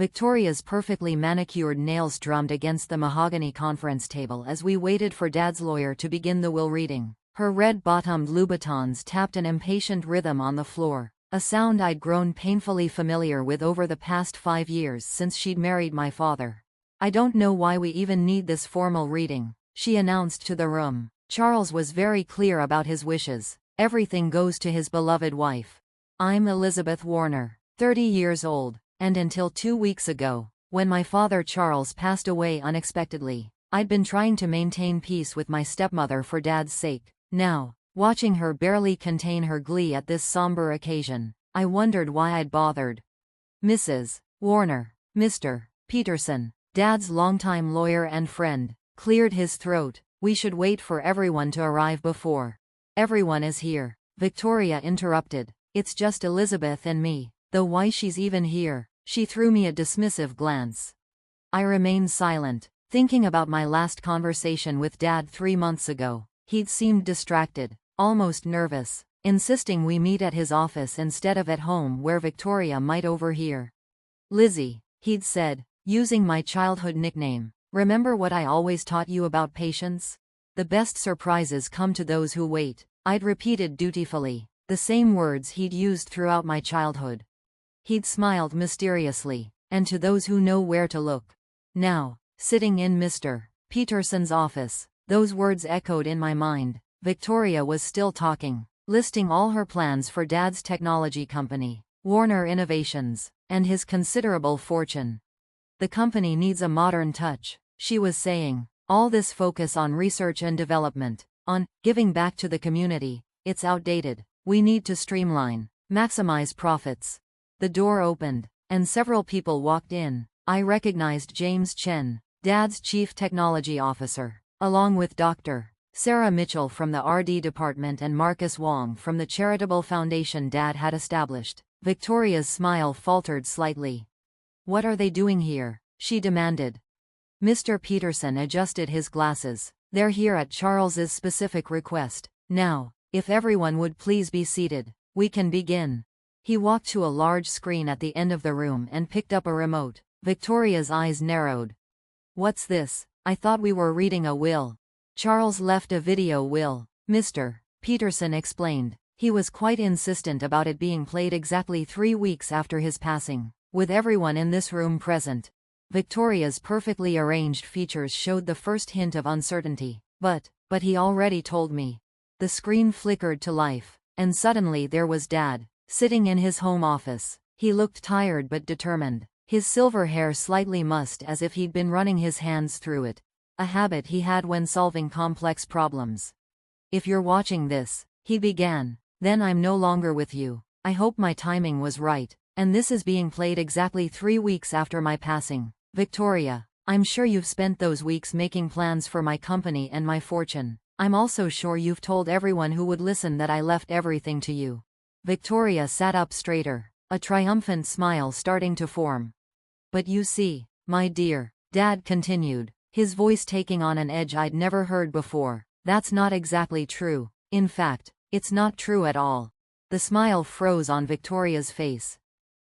Victoria's perfectly manicured nails drummed against the mahogany conference table as we waited for Dad's lawyer to begin the will reading. Her red-bottomed Louboutins tapped an impatient rhythm on the floor, a sound I'd grown painfully familiar with over the past 5 years since she'd married my father. "I don't know why we even need this formal reading," she announced to the room. "Charles was very clear about his wishes. Everything goes to his beloved wife. I'm Elizabeth Warner, 30 years old. And until 2 weeks ago, when my father Charles passed away unexpectedly, I'd been trying to maintain peace with my stepmother for Dad's sake. Now, watching her barely contain her glee at this somber occasion, I wondered why I'd bothered." "Mrs. Warner," Mr. Peterson, Dad's longtime lawyer and friend, cleared his throat. "We should wait for everyone to arrive before." "Everyone is here," Victoria interrupted. "It's just Elizabeth and me, though why she's even here." She threw me a dismissive glance. I remained silent, thinking about my last conversation with Dad 3 months ago. He'd seemed distracted, almost nervous, insisting we meet at his office instead of at home where Victoria might overhear. "Lizzie," he'd said, using my childhood nickname, "remember what I always taught you about patience? The best surprises come to those who wait." I'd repeated dutifully, the same words he'd used throughout my childhood. He'd smiled mysteriously, and to those who know where to look. Now, sitting in Mr. Peterson's office, those words echoed in my mind. Victoria was still talking, listing all her plans for Dad's technology company, Warner Innovations, and his considerable fortune. "The company needs a modern touch," she was saying. "All this focus on research and development, on giving back to the community, it's outdated. We need to streamline, maximize profits." The door opened, and several people walked in. I recognized James Chen, Dad's chief technology officer, along with Dr. Sarah Mitchell from the RD department and Marcus Wong from the charitable foundation Dad had established. Victoria's smile faltered slightly. "What are they doing here?" she demanded. Mr. Peterson adjusted his glasses. "They're here at Charles's specific request. Now, if everyone would please be seated, we can begin." He walked to a large screen at the end of the room and picked up a remote. Victoria's eyes narrowed. "What's this? I thought we were reading a will." "Charles left a video will," Mr. Peterson explained. "He was quite insistent about it being played exactly 3 weeks after his passing, with everyone in this room present." Victoria's perfectly arranged features showed the first hint of uncertainty. But he already told me." The screen flickered to life, and suddenly there was Dad, sitting in his home office. He looked tired but determined, his silver hair slightly mussed as if he'd been running his hands through it, a habit he had when solving complex problems. "If you're watching this," he began, "then I'm no longer with you. I hope my timing was right, and this is being played exactly 3 weeks after my passing. Victoria, I'm sure you've spent those weeks making plans for my company and my fortune. I'm also sure you've told everyone who would listen that I left everything to you." Victoria sat up straighter, a triumphant smile starting to form. "But you see, my dear," Dad continued, his voice taking on an edge I'd never heard before, "that's not exactly true. In fact, it's not true at all." The smile froze on Victoria's face.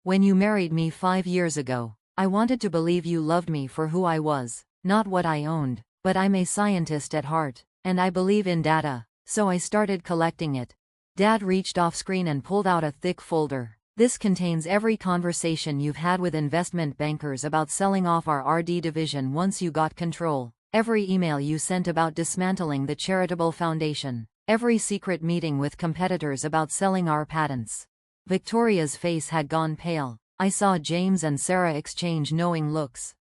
"When you married me 5 years ago, I wanted to believe you loved me for who I was, not what I owned, but I'm a scientist at heart, and I believe in data, so I started collecting it." Dad reached off screen and pulled out a thick folder. "This contains every conversation you've had with investment bankers about selling off our RD division once you got control, every email you sent about dismantling the charitable foundation, every secret meeting with competitors about selling our patents." Victoria's face had gone pale. I saw James and Sarah exchange knowing looks.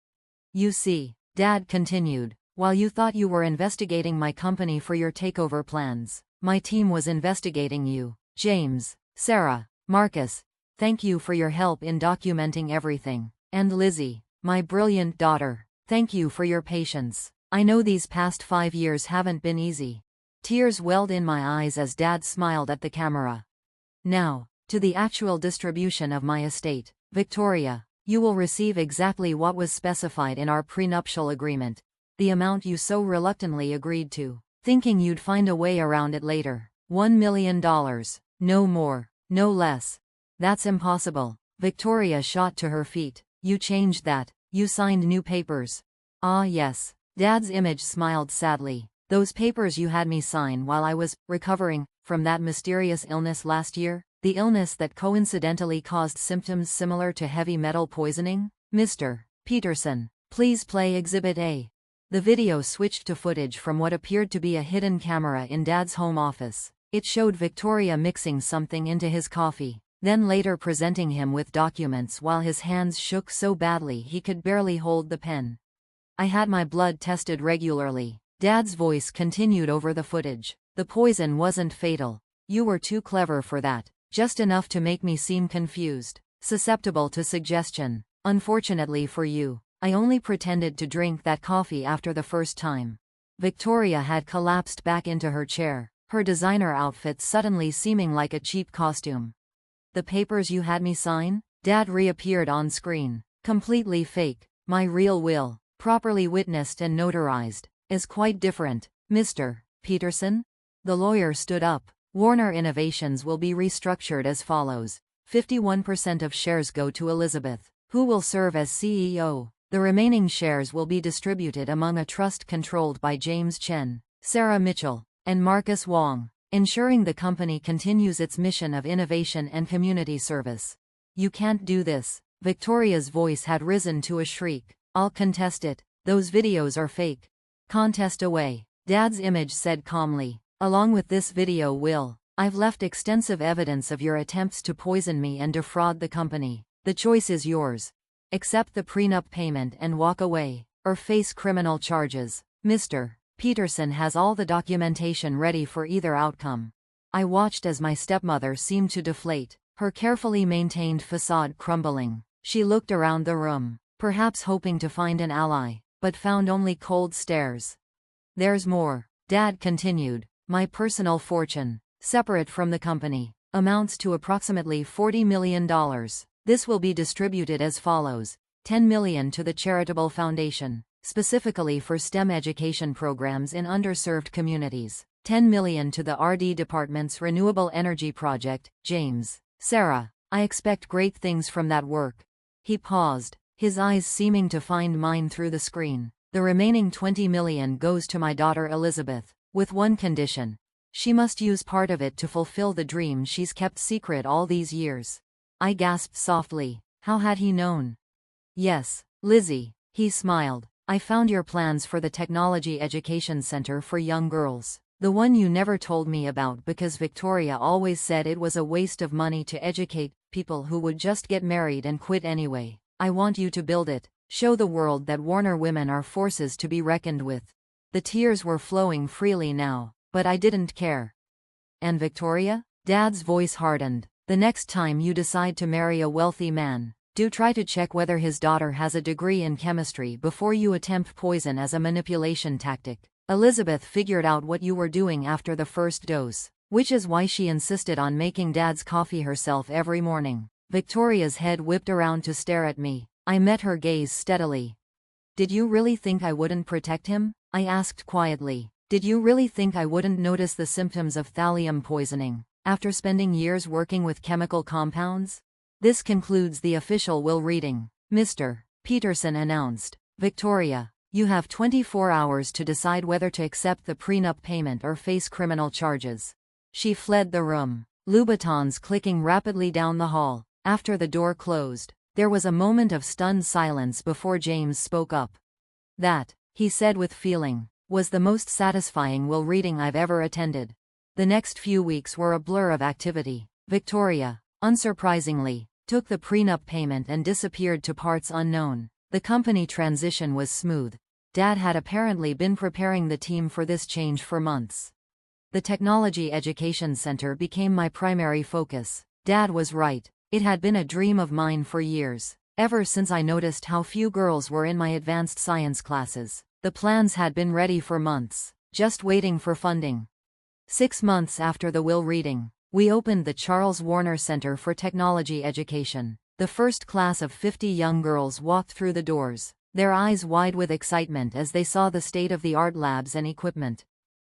"You see," Dad continued, "while you thought you were investigating my company for your takeover plans, my team was investigating you. James, Sarah, Marcus, thank you for your help in documenting everything. And Lizzie, my brilliant daughter, thank you for your patience. I know these past 5 years haven't been easy." Tears welled in my eyes as Dad smiled at the camera. "Now, to the actual distribution of my estate. Victoria, you will receive exactly what was specified in our prenuptial agreement, the amount you so reluctantly agreed to, thinking you'd find a way around it later. $1 million. No more, no less." "That's impossible." Victoria shot to her feet. You changed that. You signed new papers. Ah yes. Dad's image smiled sadly. Those papers you had me sign while I was recovering from that mysterious illness last year? The illness that coincidentally caused symptoms similar to heavy metal poisoning? Mr. Peterson, please play Exhibit A. The video switched to footage from what appeared to be a hidden camera in Dad's home office. It showed Victoria mixing something into his coffee, then later presenting him with documents while his hands shook so badly he could barely hold the pen. I had my blood tested regularly. Dad's voice continued over the footage. The poison wasn't fatal. You were too clever for that. Just enough to make me seem confused, susceptible to suggestion. Unfortunately for you, I only pretended to drink that coffee after the first time. Victoria had collapsed back into her chair, her designer outfit suddenly seeming like a cheap costume. The papers you had me sign? Dad reappeared on screen. Completely fake. My real will, properly witnessed and notarized, is quite different. Mr. Peterson? The lawyer stood up. Warner Innovations will be restructured as follows. 51% of shares go to Elizabeth, who will serve as CEO. The remaining shares will be distributed among a trust controlled by James Chen, Sarah Mitchell, and Marcus Wong, ensuring the company continues its mission of innovation and community service. You can't do this. Victoria's voice had risen to a shriek. I'll contest it. Those videos are fake. Contest away. Dad's image said calmly. Along with this video I've left extensive evidence of your attempts to poison me and defraud the company. The choice is yours. Accept the prenup payment and walk away, or face criminal charges. Mr. Peterson has all the documentation ready for either outcome. I watched as my stepmother seemed to deflate, her carefully maintained facade crumbling. She looked around the room, perhaps hoping to find an ally, but found only cold stares. There's more, Dad continued. My personal fortune, separate from the company, amounts to approximately $40 million. This will be distributed as follows. $10 million to the charitable foundation, specifically for STEM education programs in underserved communities. $10 million to the RD department's renewable energy project. James, Sarah, I expect great things from that work. He paused, his eyes seeming to find mine through the screen. The remaining $20 million goes to my daughter Elizabeth. With one condition. She must use part of it to fulfill the dream she's kept secret all these years. I gasped softly. How had he known? Yes, Lizzie, he smiled. I found your plans for the Technology Education Center for young girls. The one you never told me about because Victoria always said it was a waste of money to educate people who would just get married and quit anyway. I want you to build it. Show the world that Warner women are forces to be reckoned with. The tears were flowing freely now, but I didn't care. And Victoria? Dad's voice hardened. The next time you decide to marry a wealthy man, do try to check whether his daughter has a degree in chemistry before you attempt poison as a manipulation tactic. Elizabeth figured out what you were doing after the first dose, which is why she insisted on making Dad's coffee herself every morning. Victoria's head whipped around to stare at me. I met her gaze steadily. Did you really think I wouldn't protect him? I asked quietly. Did you really think I wouldn't notice the symptoms of thallium poisoning, after spending years working with chemical compounds? This concludes the official will reading, Mr. Peterson announced. Victoria, you have 24 hours to decide whether to accept the prenup payment or face criminal charges. She fled the room, Louboutins clicking rapidly down the hall. After the door closed, there was a moment of stunned silence before James spoke up. That, he said with feeling, was the most satisfying will reading I've ever attended. The next few weeks were a blur of activity. Victoria, unsurprisingly, took the prenup payment and disappeared to parts unknown. The company transition was smooth. Dad had apparently been preparing the team for this change for months. The Technology Education Center became my primary focus. Dad was right. It had been a dream of mine for years, ever since I noticed how few girls were in my advanced science classes. The plans had been ready for months, just waiting for funding. 6 months after the will reading, we opened the Charles Warner Center for Technology Education. The first class of 50 young girls walked through the doors, their eyes wide with excitement as they saw the state-of-the-art labs and equipment.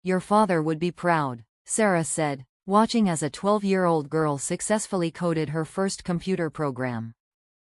Your father would be proud, Sarah said, watching as a 12-year-old girl successfully coded her first computer program.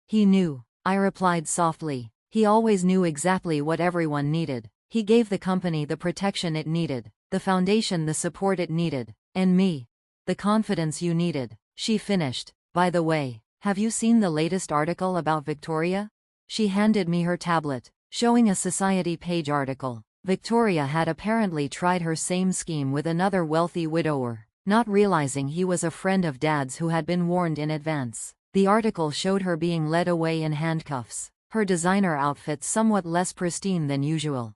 He knew. I replied softly. He always knew exactly what everyone needed. He gave the company the protection it needed, the foundation the support it needed, and me, the confidence you needed. She finished. By the way, have you seen the latest article about Victoria? She handed me her tablet, showing a Society page article. Victoria had apparently tried her same scheme with another wealthy widower, not realizing he was a friend of Dad's who had been warned in advance. The article showed her being led away in handcuffs, her designer outfit somewhat less pristine than usual.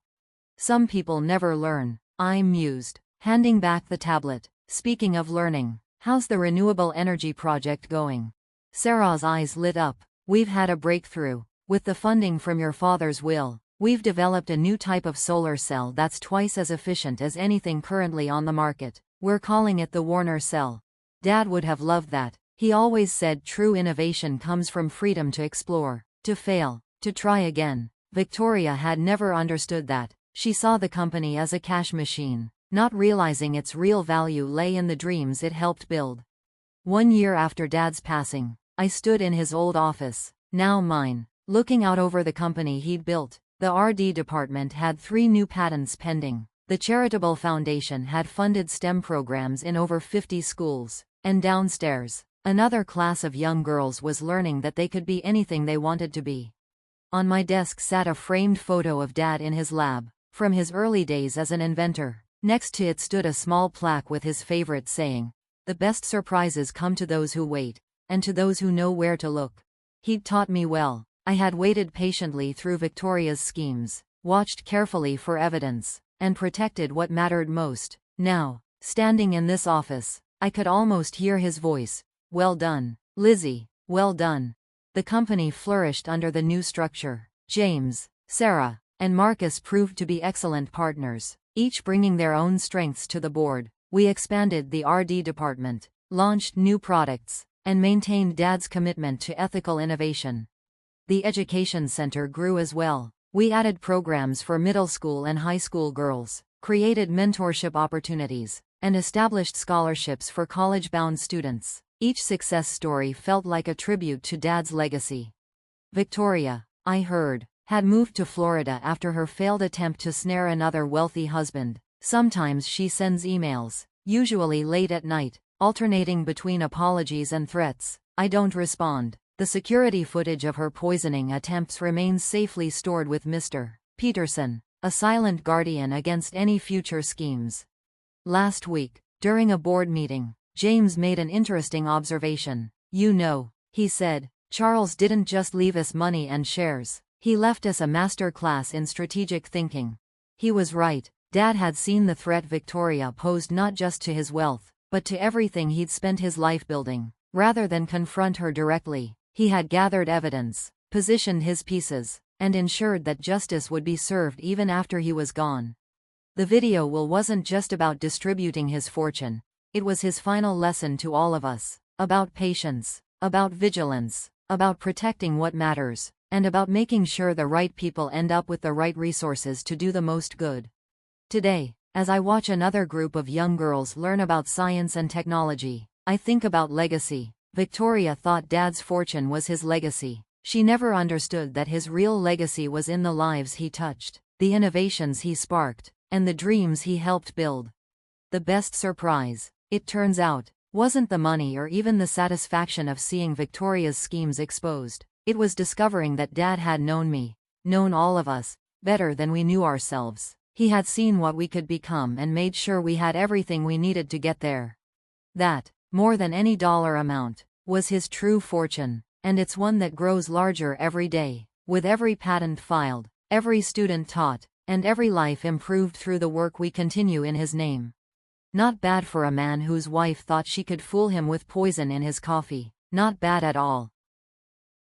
Some people never learn, I mused, handing back the tablet. Speaking of learning, how's the renewable energy project going? Sarah's eyes lit up. We've had a breakthrough. With the funding from your father's will, we've developed a new type of solar cell that's twice as efficient as anything currently on the market. We're calling it the Warner cell. Dad would have loved that. He always said true innovation comes from freedom to explore, to fail, to try again. Victoria had never understood that. She saw the company as a cash machine, not realizing its real value lay in the dreams it helped build. 1 year after Dad's passing, I stood in his old office, now mine, looking out over the company he'd built. The R&D department had 3 new patents pending. The charitable foundation had funded STEM programs in over 50 schools. And downstairs, another class of young girls was learning that they could be anything they wanted to be. On my desk sat a framed photo of Dad in his lab, from his early days as an inventor. Next to it stood a small plaque with his favorite saying, "The best surprises come to those who wait, and to those who know where to look." He'd taught me well. I had waited patiently through Victoria's schemes, watched carefully for evidence, and protected what mattered most. Now, standing in this office, I could almost hear his voice. "Well done, Lizzie, well done." The company flourished under the new structure. James, Sarah, and Marcus proved to be excellent partners, each bringing their own strengths to the board. We expanded the R&D department, launched new products, and maintained Dad's commitment to ethical innovation. The education center grew as well. We added programs for middle school and high school girls, created mentorship opportunities, and established scholarships for college-bound students. Each success story felt like a tribute to Dad's legacy. Victoria, I heard, had moved to Florida after her failed attempt to snare another wealthy husband. Sometimes she sends emails, usually late at night, alternating between apologies and threats. I don't respond. The security footage of her poisoning attempts remains safely stored with Mr. Peterson, a silent guardian against any future schemes. Last week, during a board meeting, James made an interesting observation. "You know," he said, "Charles didn't just leave us money and shares. He left us a master class in strategic thinking." He was right. Dad had seen the threat Victoria posed not just to his wealth, but to everything he'd spent his life building. Rather than confront her directly, he had gathered evidence, positioned his pieces, and ensured that justice would be served even after he was gone. The video wasn't just about distributing his fortune. It was his final lesson to all of us, about patience, about vigilance, about protecting what matters, and about making sure the right people end up with the right resources to do the most good. Today, as I watch another group of young girls learn about science and technology, I think about legacy. Victoria thought Dad's fortune was his legacy. She never understood that his real legacy was in the lives he touched, the innovations he sparked, and the dreams he helped build. The best surprise, it turns out, wasn't the money or even the satisfaction of seeing Victoria's schemes exposed. It was discovering that Dad had known me, known all of us, better than we knew ourselves. He had seen what we could become and made sure we had everything we needed to get there. That, more than any dollar amount, was his true fortune, and it's one that grows larger every day, with every patent filed, every student taught, and every life improved through the work we continue in his name. Not bad for a man whose wife thought she could fool him with poison in his coffee. Not bad at all.